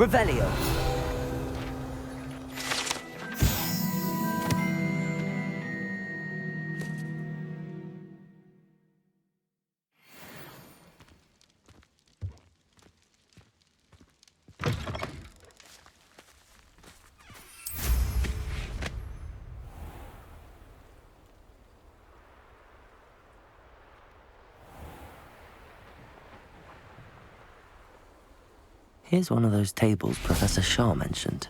Revelio. Here's one of those tables Professor Shaw mentioned.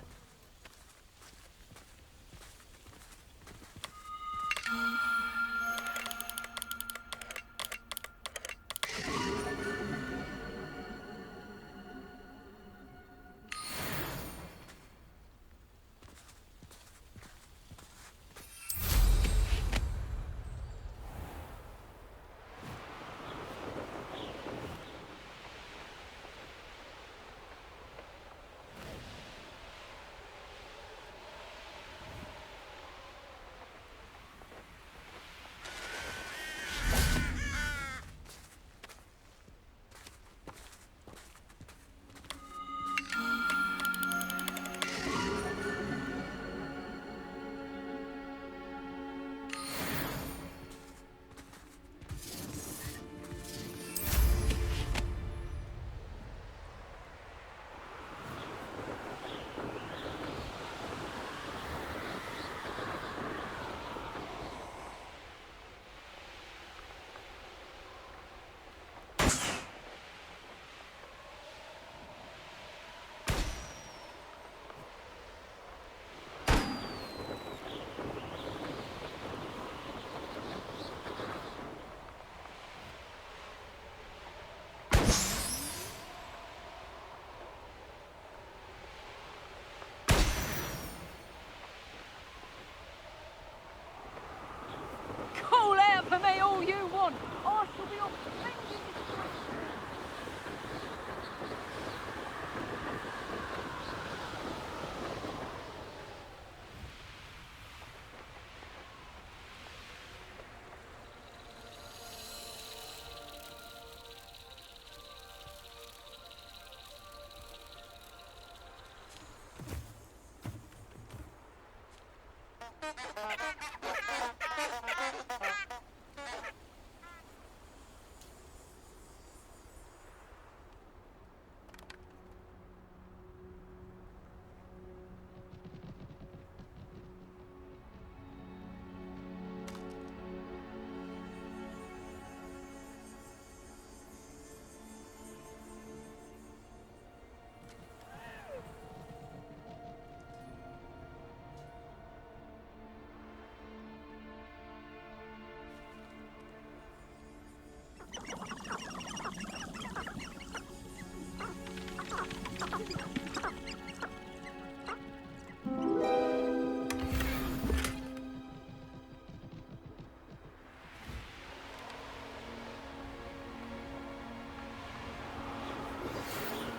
Call out for me all you want. I shall be off defending this place.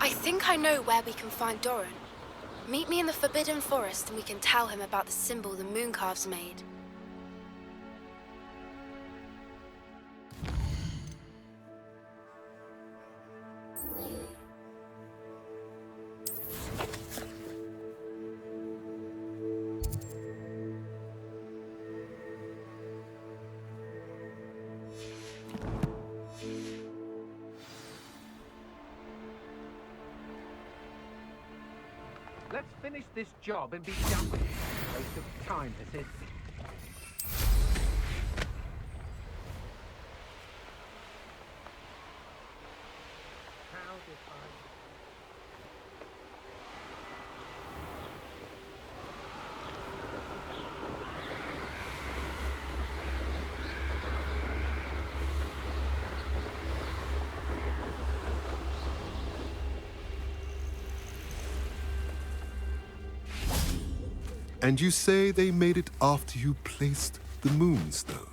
I think I know where we can find Dorran. Meet me in the Forbidden Forest and we can tell him about the symbol the Mooncalves made. Let's finish this job and be done with it. Waste of time, this is. How defined. And you say they made it after you placed the moonstone?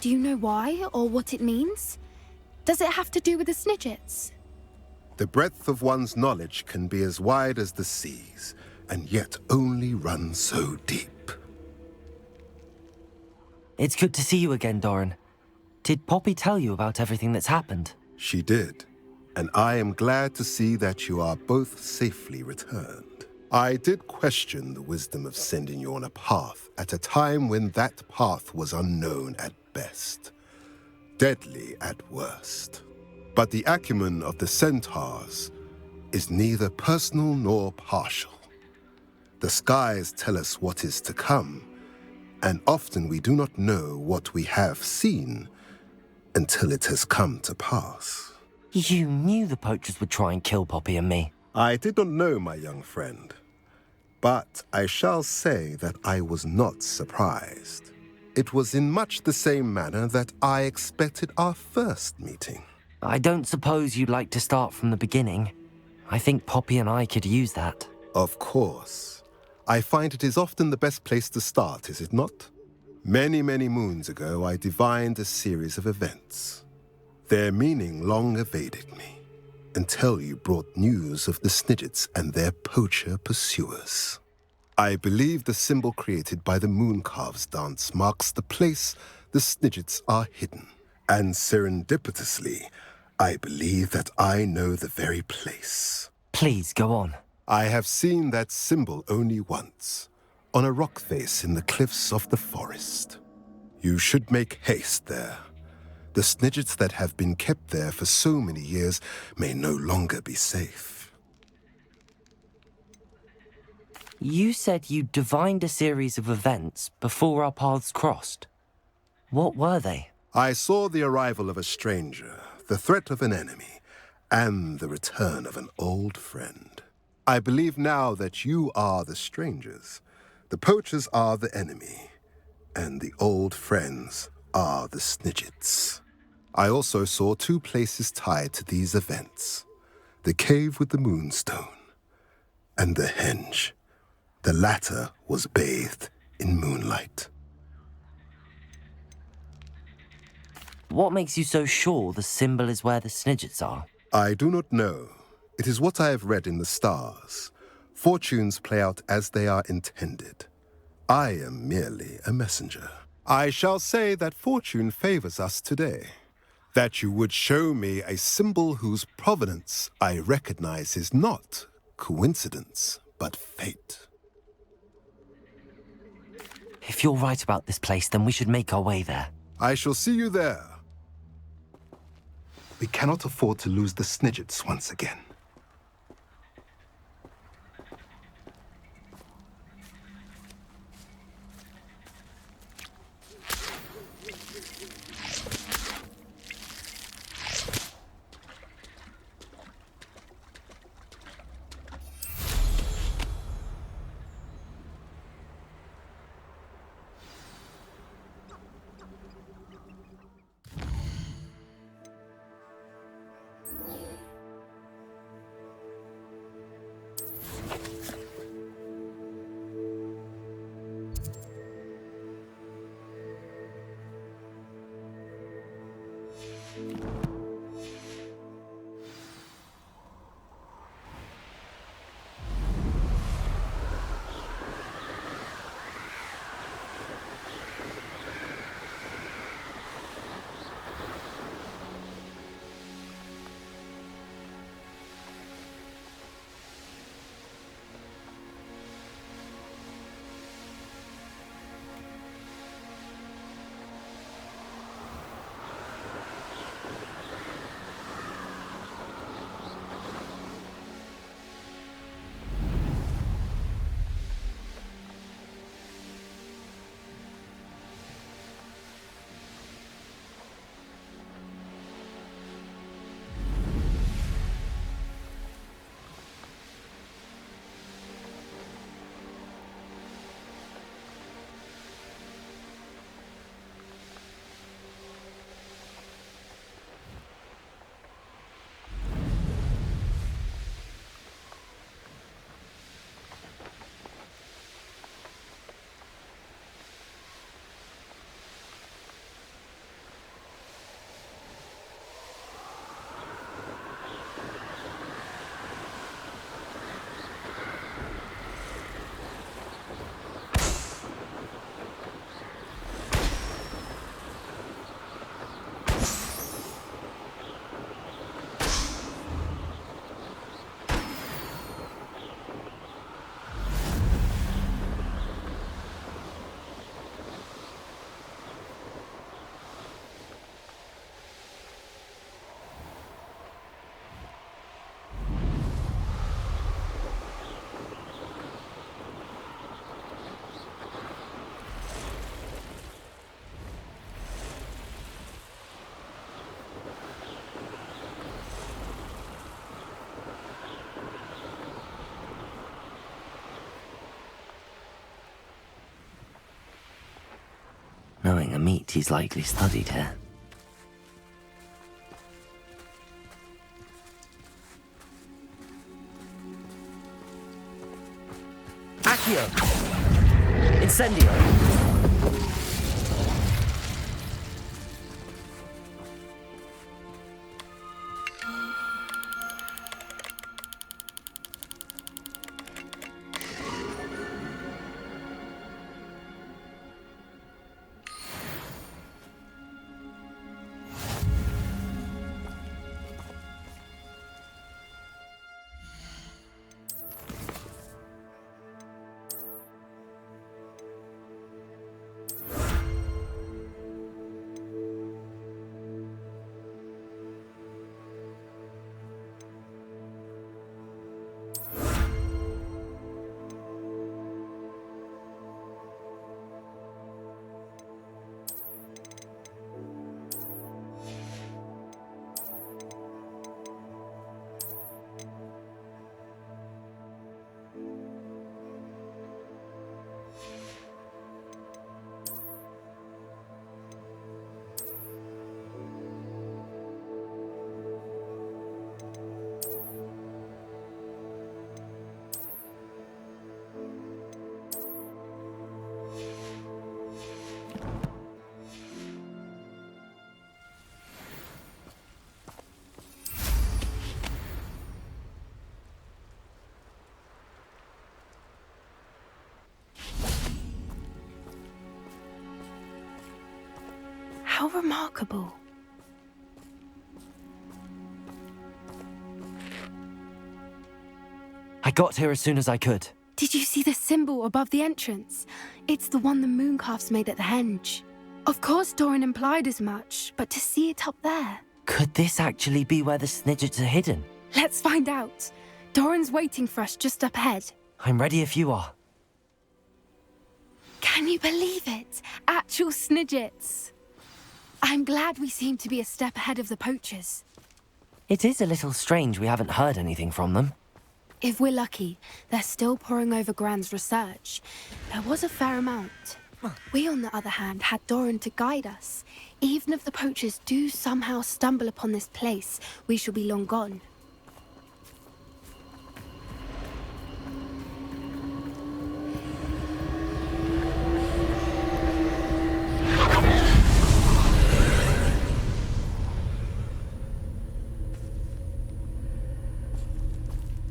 Do you know why or what it means? Does it have to do with the Snidgets? The breadth of one's knowledge can be as wide as the seas, and yet only run so deep. It's good to see you again, Dorran. Did Poppy tell you about everything that's happened? She did. and I am glad to see that you are both safely returned. I did question the wisdom of sending you on a path at a time when that path was unknown at best, deadly at worst. But the acumen of the centaurs is neither personal nor partial. The skies tell us what is to come, and often we do not know what we have seen until it has come to pass. You knew the poachers would try and kill Poppy and me. I did not know, my young friend, but I shall say that I was not surprised. It was in much the same manner that I expected our first meeting. I don't suppose you'd like to start from the beginning. I think Poppy and I could use that. Of course. I find it is often the best place to start, is it not? Many, many moons ago, I divined a series of events. Their meaning long evaded me, until you brought news of the Snidgets and their poacher pursuers. I believe the symbol created by the Mooncalves dance marks the place the Snidgets are hidden. And serendipitously, I believe that I know the very place. Please, go on. I have seen that symbol only once, on a rock face in the cliffs of the forest. You should make haste there. The Snidgets that have been kept there for so many years may no longer be safe. You said you divined a series of events before our paths crossed. What were they? I saw the arrival of a stranger, the threat of an enemy, and the return of an old friend. I believe now that you are the strangers, the poachers are the enemy, and the old friends are the Snidgets. I also saw two places tied to these events: the cave with the moonstone and the henge. The latter was bathed in moonlight. What makes you so sure the symbol is where the Snidgets are? I do not know. It is what I have read in the stars. Fortunes play out as they are intended. I am merely a messenger. I shall say that fortune favors us today. That you would show me a symbol whose provenance I recognize is not coincidence, but fate. If you're right about this place, then we should make our way there. I shall see you there. We cannot afford to lose the Snidgets once again. Knowing a meat he's likely studied here. Accio! Incendio! How remarkable. I got here as soon as I could. Did you see the symbol above the entrance? It's the one the mooncalves made at the henge. Of course Dorran implied as much, but to see it up there... Could this actually be where the Snidgets are hidden? Let's find out. Dorran's waiting for us just up ahead. I'm ready if you are. Can you believe it? Actual Snidgets. I'm glad we seem to be a step ahead of the poachers. It is a little strange we haven't heard anything from them. If we're lucky, they're still poring over Gran's research. There was a fair amount. We, on the other hand, had Dorran to guide us. Even if the poachers do somehow stumble upon this place, we shall be long gone.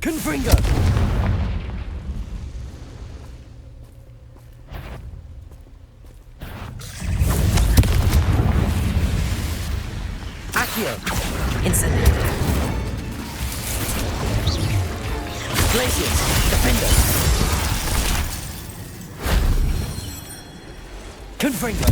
Confringo! Accio! Incendio! Glacius! Defender! Confringo!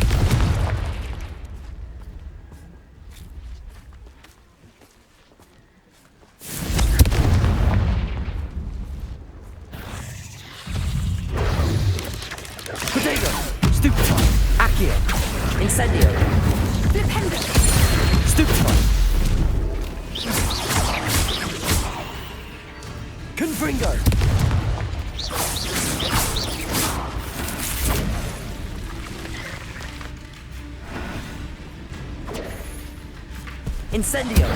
Incendio! Flipendo! Stupefy! Confringo! Incendio!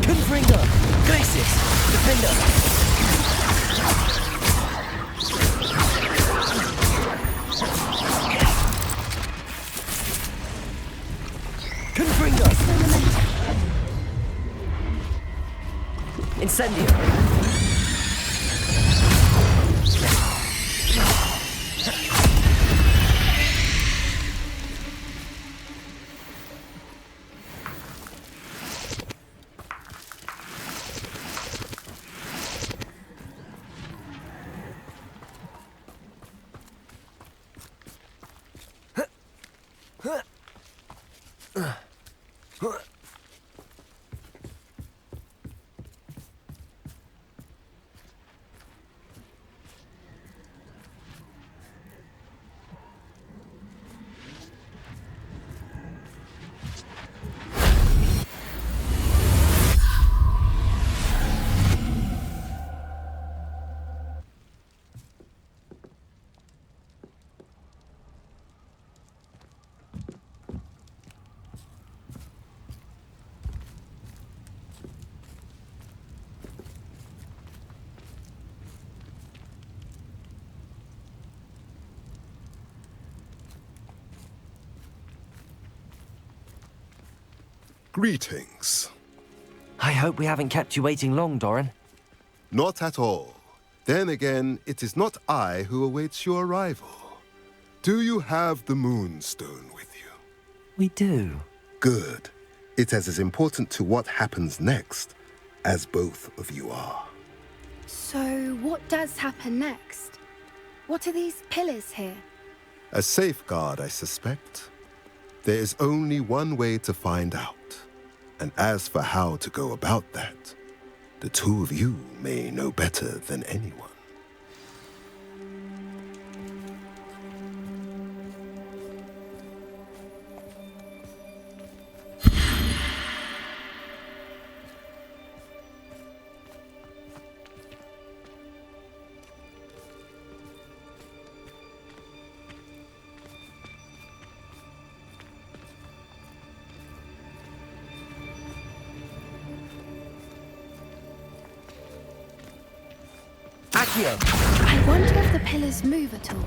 Confringo! Glacius! Defender! Incendio! Greetings. I hope we haven't kept you waiting long, Dorran. Not at all. Then again, it is not I who awaits your arrival. Do you have the Moonstone with you? We do. Good. It is as important to what happens next as both of you are. So, what does happen next? What are these pillars here? A safeguard, I suspect. There is only one way to find out. And as for how to go about that, the two of you may know better than anyone. Accio! I wonder if the pillars move at all.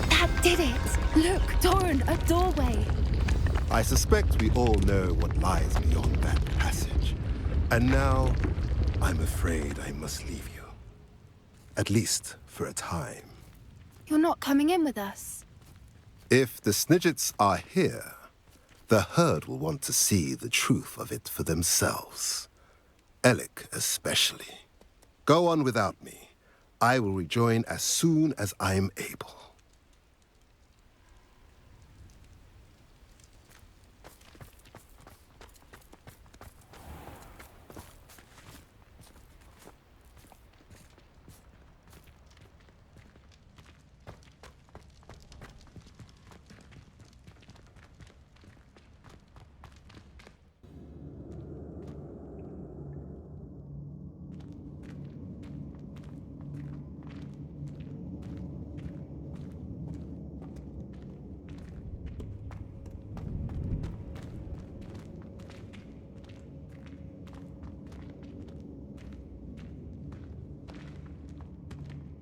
That did it! Look, Dorran, a doorway! I suspect we all know what lies beyond that passage. And now, I'm afraid I must leave you. At least for a time. You're not coming in with us. If the Snidgets are here, the herd will want to see the truth of it for themselves. Alec especially. Go on without me. I will rejoin as soon as I am able.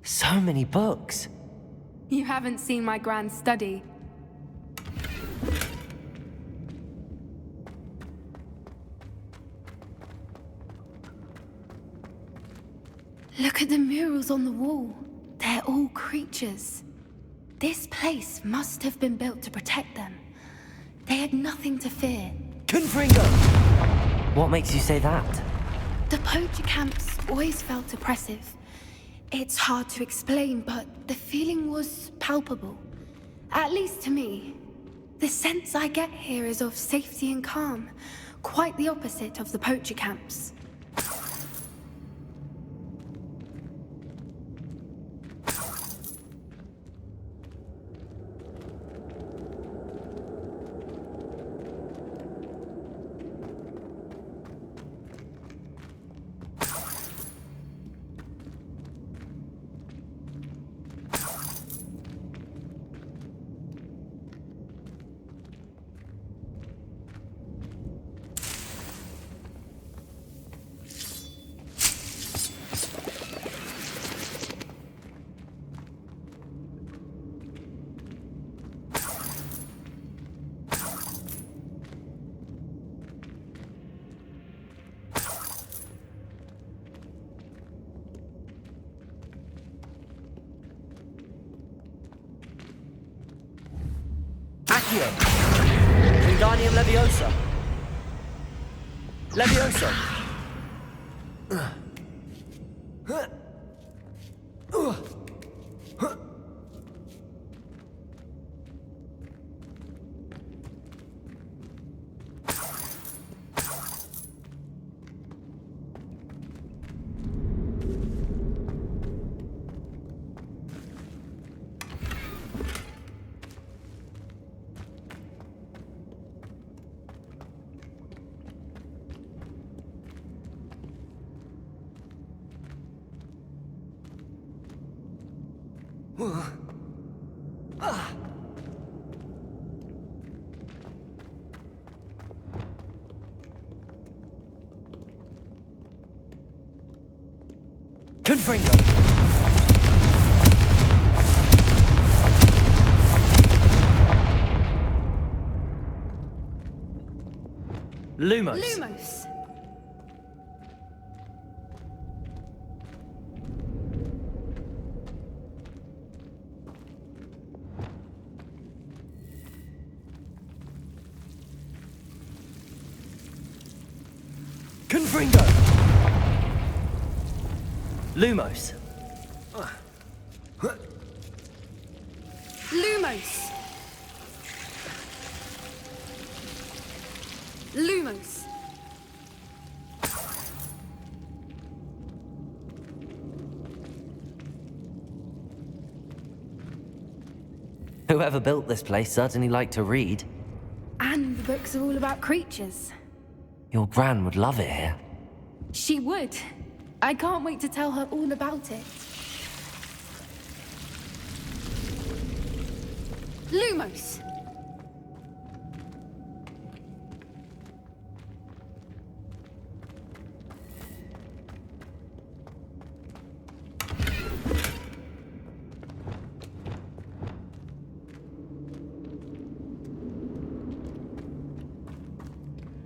So many books. You haven't seen my grand study. Look at the murals on the wall. They're all creatures. This place must have been built to protect them. They had nothing to fear. Confringo! What makes you say that? The poacher camps always felt oppressive. It's hard to explain, but the feeling was palpable. At least to me. The sense I get here is of safety and calm. Quite the opposite of the poacher camps. Accio! Wingardium Leviosa! Leviosa! Confringo! Lumos! Lumos! Confringo! Lumos! Lumos! Lumos! Whoever built this place certainly liked to read. And the books are all about creatures. Your Gran would love it here. She would. I can't wait to tell her all about it. Lumos!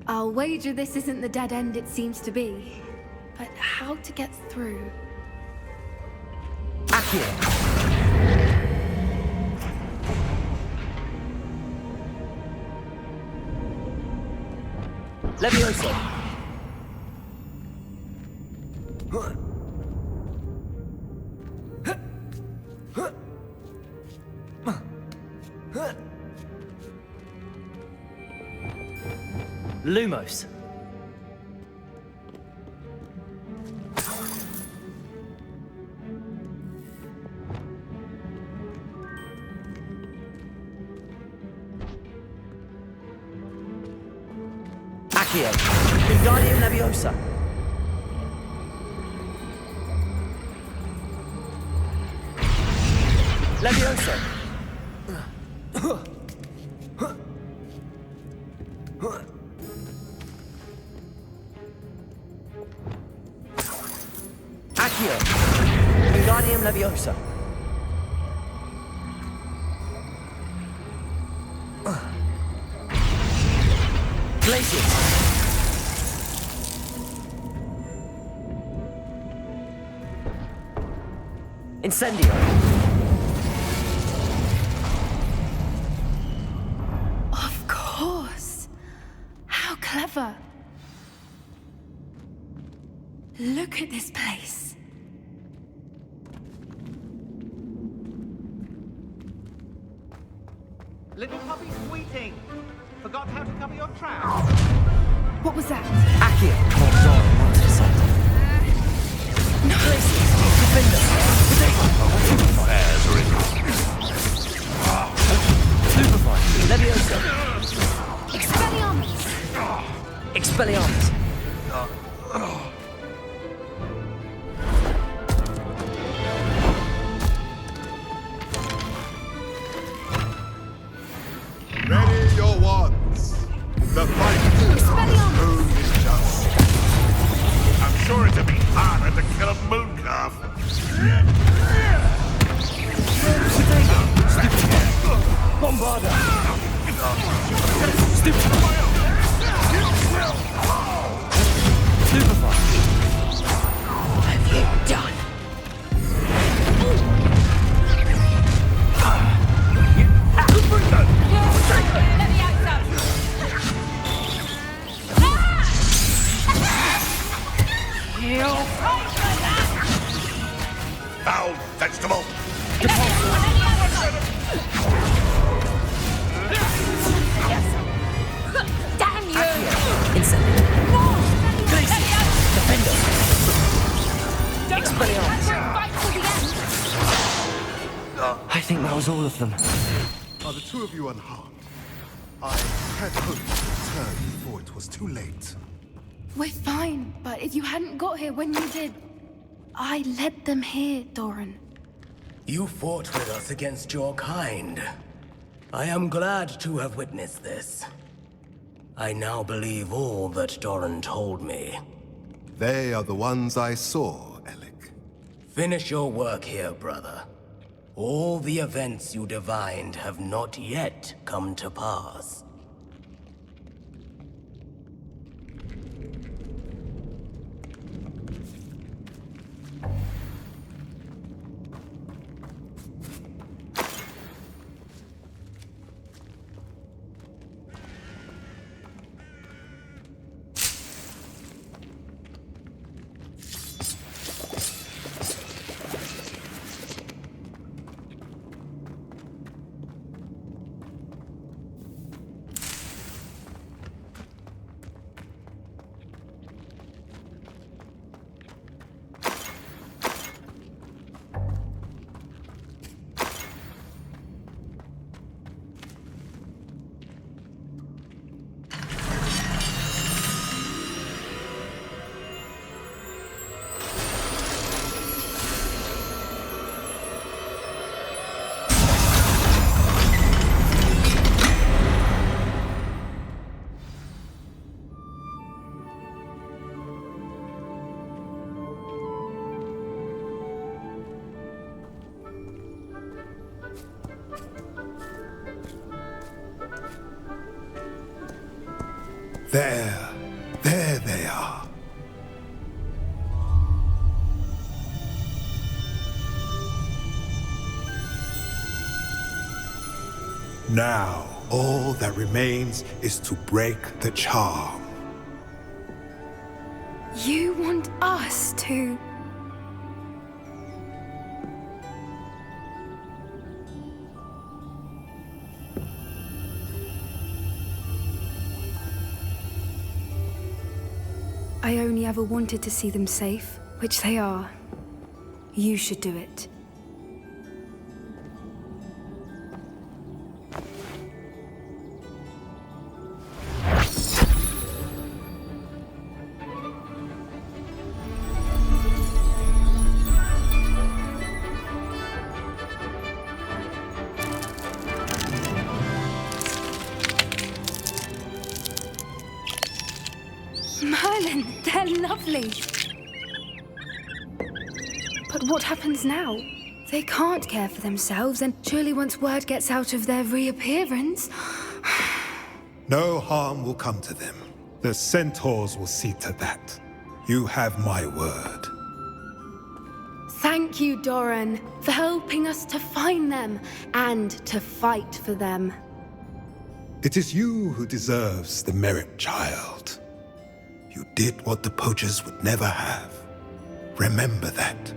I'll wager this isn't the dead end it seems to be. But how to get through? Accio! Levioso! Lumos! Accio! Wingardium Leviosa! Levioso! Accio! Wingardium Leviosa! Glacius! Incendio! Of course! How clever! Look at this place. Little puppy sweeting. Forgot how to cover your trap. What was that? Accio! Oh, Dorran, what's for something? No! Glacius! Defender! Affairs are in Stupefy! Leviosa! Expelliarmus! Expelliarmus! Ready your wands. The fight Expelliarmus! is just. I'm sure it'd be harder to kill a moon calf. Bombarda! Stupefy! What have you done? Foul vegetable. Damn you! Incendio! Glacius! Defender! Don't Expelliarmus! fight till the end! I think that was all of them. Are the two of you unharmed? I had hoped to return before it was too late. We're fine, but if you hadn't got here when you did, I led them here, Dorran. You fought with us against your kind. I am glad to have witnessed this. I now believe all that Dorran told me. They are the ones I saw, Alec. Finish your work here, brother. All the events you divined have not yet come to pass. There they are. Now, all that remains is to break the charm. You want us to... I only ever wanted to see them safe, which they are. You should do it. Merlin, they're lovely. But what happens now? They can't care for themselves, and surely once word gets out of their reappearance... No harm will come to them. The centaurs will see to that. You have my word. Thank you, Dorran, for helping us to find them and to fight for them. It is you who deserves the merit, child. You did what the poachers would never have. Remember that.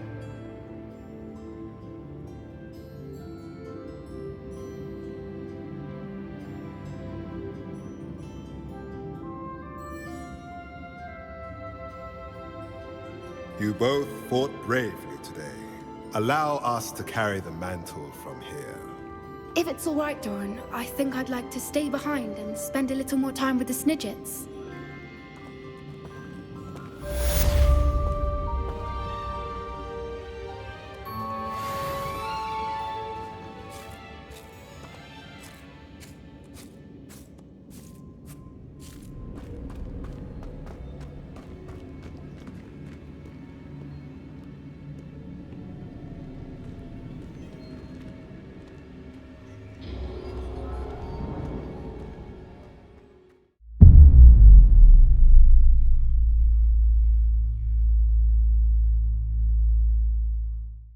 You both fought bravely today. Allow us to carry the mantle from here. If it's all right, Dorran, I think I'd like to stay behind and spend a little more time with the Snidgets.